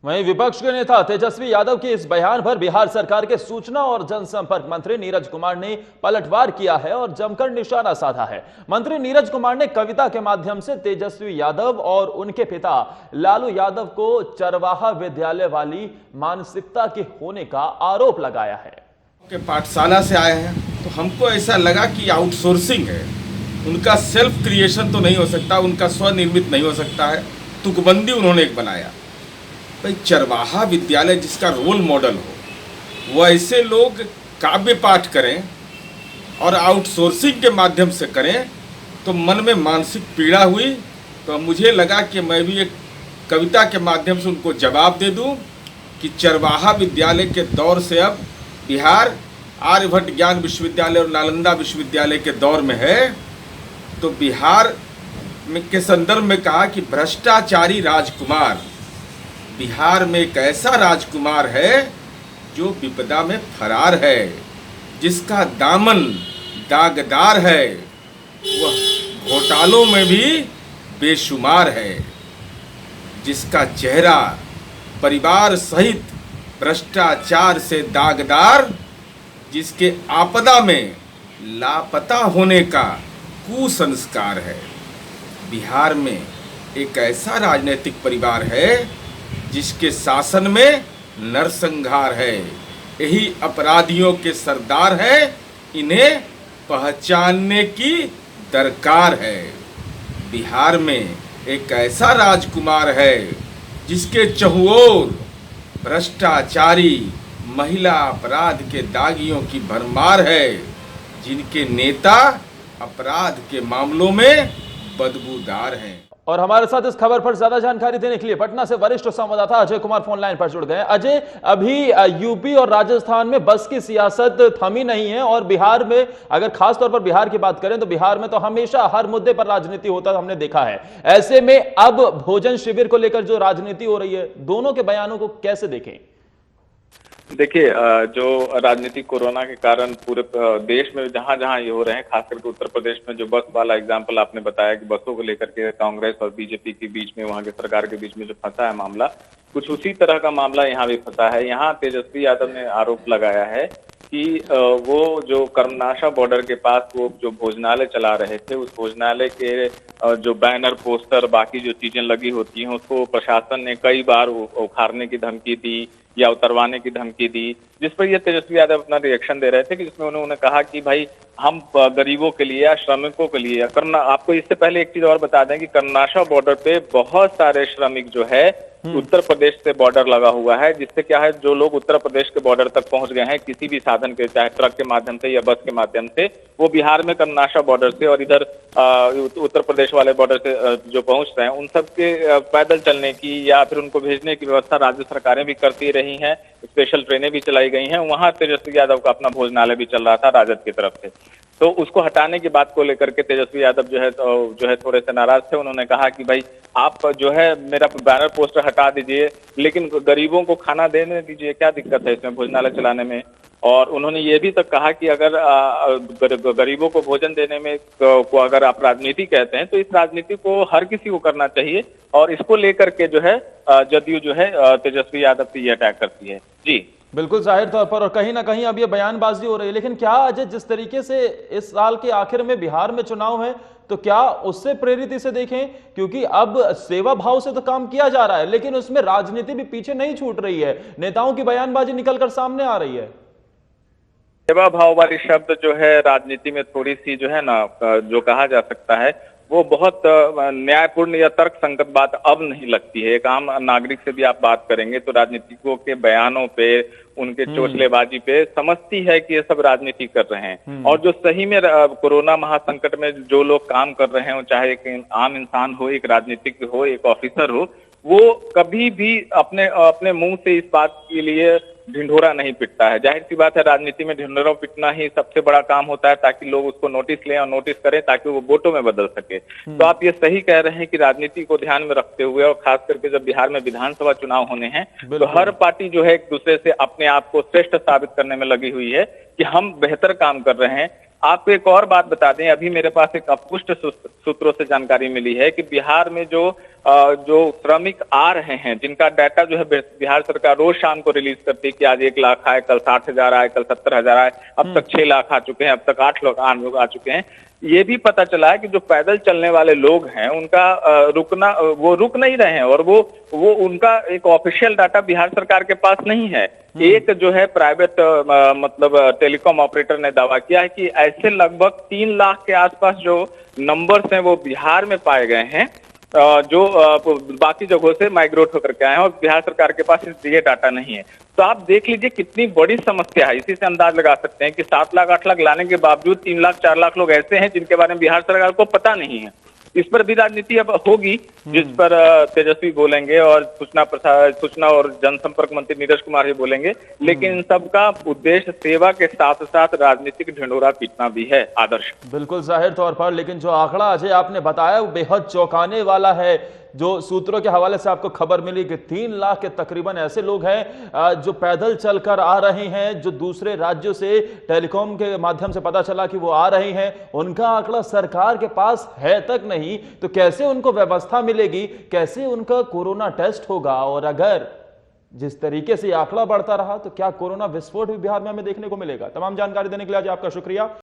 वहीं विपक्ष के नेता तेजस्वी यादव के इस बयान पर बिहार सरकार के सूचना और जनसंपर्क मंत्री नीरज कुमार ने पलटवार किया है और जमकर निशाना साधा है। मंत्री नीरज कुमार ने कविता के माध्यम से तेजस्वी यादव और उनके पिता लालू यादव को चरवाहा विद्यालय वाली मानसिकता के होने का आरोप लगाया है। के पाठशाला से आए हैं तो हमको ऐसा लगा कि आउटसोर्सिंग है, उनका सेल्फ क्रिएशन तो नहीं हो सकता, उनका स्वनिर्मित नहीं हो सकता है, तुकबंदी उन्होंने एक बनाया। भाई चरवाहा विद्यालय जिसका रोल मॉडल हो, वो ऐसे लोग काव्य पाठ करें और आउटसोर्सिंग के माध्यम से करें तो मन में मानसिक पीड़ा हुई। तो मुझे लगा कि मैं भी एक कविता के माध्यम से उनको जवाब दे दूं कि चरवाहा विद्यालय के दौर से अब बिहार आर्यभट्ट ज्ञान विश्वविद्यालय और नालंदा विश्वविद्यालय के दौर में है। तो बिहार के संदर्भ में कहा कि भ्रष्टाचारी राजकुमार, बिहार में एक ऐसा राजकुमार है जो विपदा में फरार है, जिसका दामन दागदार है, वह घोटालों में भी बेशुमार है, जिसका चेहरा परिवार सहित भ्रष्टाचार से दागदार, जिसके आपदा में लापता होने का कुसंस्कार है। बिहार में एक ऐसा राजनीतिक परिवार है जिसके शासन में नरसंहार है, यही अपराधियों के सरदार है, इन्हें पहचानने की दरकार है। बिहार में एक ऐसा राजकुमार है जिसके चहुओर भ्रष्टाचारी महिला अपराध के दागियों की भरमार है, जिनके नेता अपराध के मामलों में बदबूदार हैं। और हमारे साथ इस खबर पर ज्यादा जानकारी देने के लिए पटना से वरिष्ठ संवाददाता अजय कुमार फोन लाइन पर जुड़ गए। अजय, अभी यूपी और राजस्थान में बस की सियासत थमी नहीं है और बिहार में, अगर खास तौर पर बिहार की बात करें तो बिहार में तो हमेशा हर मुद्दे पर राजनीति होता हमने देखा है। ऐसे में अब भोजन शिविर को लेकर जो राजनीति हो रही है, दोनों के बयानों को कैसे देखें? देखिए, जो राजनीतिक कोरोना के कारण पूरे देश में जहां जहां ये हो रहे हैं, खास करके उत्तर प्रदेश में जो बस वाला एग्जाम्पल आपने बताया कि बसों को लेकर के कांग्रेस और बीजेपी के बीच में, वहां के सरकार के बीच में जो फंसा है मामला, कुछ उसी तरह का मामला यहाँ भी फंसा है। यहाँ तेजस्वी यादव ने आरोप लगाया है कि वो जो कर्मनाशा बॉर्डर के पास वो जो भोजनालय चला रहे थे, उस भोजनालय के जो बैनर, पोस्टर, बाकी जो चीजें लगी होती हैं, उसको प्रशासन ने कई बार उखाड़ने की धमकी दी या उतरवाने की धमकी दी, जिस पर ये तेजस्वी यादव अपना रिएक्शन दे रहे थे कि जिसमें उन्होंने कहा कि भाई हम गरीबों के लिए या श्रमिकों के लिए आपको इससे पहले एक चीज और बता दें कि कर्मनाशा बॉर्डर पे बहुत सारे श्रमिक जो है उत्तर प्रदेश से बॉर्डर लगा हुआ है, जिससे क्या है, जो लोग उत्तर प्रदेश के बॉर्डर तक पहुंच गए हैं किसी भी साधन के, चाहे ट्रक के माध्यम से या बस के माध्यम से, वो बिहार में कर्मनाशा बॉर्डर से और इधर उत्तर प्रदेश वाले बॉर्डर से जो पहुंच रहे हैं, उन सब के पैदल चलने की या फिर उनको भेजने की व्यवस्था राज्य सरकारें भी करती रही हैं, स्पेशल ट्रेनें भी चलाई गई हैं। वहां तेजस्वी यादव का अपना भोजनालय भी चल रहा था राजद की तरफ से। तो उसको हटाने की बात को लेकर के तेजस्वी यादव जो है थोड़े से नाराज थे। उन्होंने कहा कि भाई आप जो है मेरा बैनर पोस्टर हटा दीजिए, लेकिन गरीबों को खाना देने दीजिए, क्या दिक्कत है इसमें भोजनालय चलाने में। और उन्होंने ये भी तक कहा कि अगर गरीबों को भोजन देने में को अगर आप राजनीति कहते हैं तो इस राजनीति को हर किसी को करना चाहिए, और इसको लेकर के जो है जदयू जो है तेजस्वी यादव पे ये अटैक करती है। जी बिल्कुल, जाहिर तौर पर, और कहीं ना कहीं अब ये बयानबाजी हो रही है। लेकिन क्या अजय, जिस तरीके से इस साल के आखिर में बिहार में चुनाव है, तो क्या उससे प्रेरित इसे देखें? क्योंकि अब सेवा भाव से तो काम किया जा रहा है, लेकिन उसमें राजनीति भी पीछे नहीं छूट रही है, नेताओं की बयानबाजी निकलकर सामने आ रही है। सेवा भाव वाली शब्द जो है राजनीति में थोड़ी सी जो है ना, जो कहा जा सकता है वो बहुत न्यायपूर्ण या तर्क संगत बात अब नहीं लगती है। एक आम नागरिक से भी आप बात करेंगे तो राजनीतिकों के बयानों पे, उनके चोचलेबाजी पे समझती है कि ये सब राजनीति कर रहे हैं। और जो सही में कोरोना महासंकट में जो लोग काम कर रहे हैं, चाहे एक आम इंसान हो, एक राजनीतिक हो, एक ऑफिसर हो, वो कभी भी अपने मुंह से इस बात के लिए ढिंढोरा नहीं पिटता है। जाहिर सी बात है, राजनीति में ढिंढोरा पिटना ही सबसे बड़ा काम होता है, ताकि लोग उसको नोटिस लें और नोटिस करें ताकि वो वोटों में बदल सके। तो आप ये सही कह रहे हैं कि राजनीति को ध्यान में रखते हुए, और खास करके जब बिहार में विधानसभा चुनाव होने हैं, तो हर पार्टी जो है एक दूसरे से अपने आप को श्रेष्ठ साबित करने में लगी हुई है कि हम बेहतर काम कर रहे हैं। आपको एक और बात बता दें, अभी मेरे पास एक अपुष्ट सूत्रों से जानकारी मिली है कि बिहार में जो श्रमिक आ रहे हैं, जिनका डाटा जो है बिहार सरकार रोज शाम को रिलीज करती है कि आज 1 लाख आए, कल 60,000 आए, कल 70,000 आए, अब तक 6 लाख आ चुके हैं, अब तक 8 लोग आ चुके हैं। ये भी पता चला है कि जो पैदल चलने वाले लोग हैं उनका वो रुक नहीं रहे हैं, और वो उनका एक ऑफिशियल डाटा बिहार सरकार के पास नहीं है। एक जो है प्राइवेट मतलब टेलीकॉम ऑपरेटर ने दावा किया है कि ऐसे लगभग 3 लाख के आसपास जो नंबर्स हैं वो बिहार में पाए गए हैं, जो बाकी जगहों से माइग्रेट होकर के आए हैं, और बिहार सरकार के पास ये डाटा नहीं है। तो आप देख लीजिए कितनी बड़ी समस्या है। इसी से अंदाज लगा सकते हैं कि 7 लाख 8 लाख लाने के बावजूद 3 लाख 4 लाख लोग ऐसे हैं जिनके बारे में बिहार सरकार को पता नहीं है। इस पर भी राजनीति अब होगी, जिस पर तेजस्वी बोलेंगे और सूचना और जनसंपर्क मंत्री नीरज कुमार भी बोलेंगे, लेकिन इन सबका उद्देश्य सेवा के साथ साथ राजनीतिक ढिंढोरा पीटना भी है। आदर्श, बिल्कुल जाहिर तौर पर, लेकिन जो आंकड़ा अजय आपने बताया वो बेहद चौंकाने वाला है। जो सूत्रों के हवाले से आपको खबर मिली कि 3 लाख के तकरीबन ऐसे लोग हैं जो पैदल चलकर आ रहे हैं, जो दूसरे राज्यों से टेलीकॉम के माध्यम से पता चला कि वो आ रहे हैं, उनका आंकड़ा सरकार के पास है तक नहीं, तो कैसे उनको व्यवस्था मिलेगी, कैसे उनका कोरोना टेस्ट होगा? और अगर जिस तरीके से आंकड़ा बढ़ता रहा तो क्या कोरोना विस्फोट भी बिहार में हमें देखने को मिलेगा? तमाम जानकारी देने के लिए आज आपका शुक्रिया।